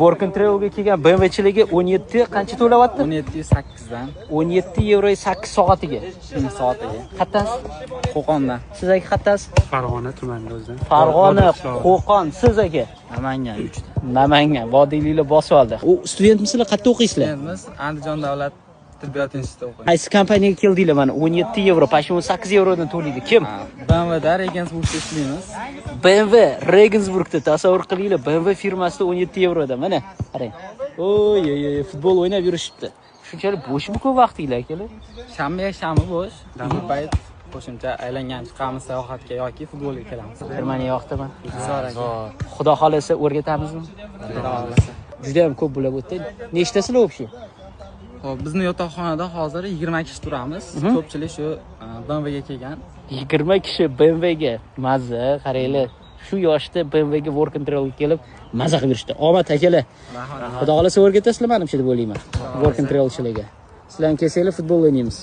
Work and Travel'ga kelgan BMWchiligi 17 qancha to'layapti? 17.8 dan 17 yevro 8 soatiga. 1 soatiga. Qattasi? Qo'qondan. Siz aka qattasi? Farg'ona tumanida o'zidan. Farg'ona, Qo'qon, siz aka. Namangan 3 ta. Namangan, vodiyliklar bosib oldi. U studentmisizlar, qayerda o'qiysizlar? Biz Andijon davlat tibbiyot institutida o'qiymiz. Qaysi kompaniyaga keldinglar mana 17 yevro, pashim 8 yevrodan to'laydi. Kim? BMWda Regensburgda ishlaymiz. BMW Regensburgda tasavvur qilinglar, BMW firmasida 17 yevroda. Mana, qarang. Oy, futbol o'ynab yurishibdi. Shunchalik bo'shmi ko'p vaqtinglar akalar? Shanba bo'sh. Bu payt qo'shimcha aylangan chiqamiz sayohatga yoki futbolga kelamiz. Meni yoqdimi? Zo'r. Xudo xolasa o'rgatamizmi? Juda ham ko'p bo'lib o'tdi. Nechtasizlar o'pshi? Xo'p, bizning yotoqxonada hozir 20 kishi turamiz. Ko'pchilik shu BMWga kelgan. 20 kishi BMWga mazza, qaranglar. Shu yoshda BMWga work and travel kelib mazza qilib yurishdi. Omad akalar. Xudo xolasa o'rgatasizlar menimcha deb o'ylayman. Work and travelchilarga. Sizlar ham kelsanglar futbol o'ynaymiz.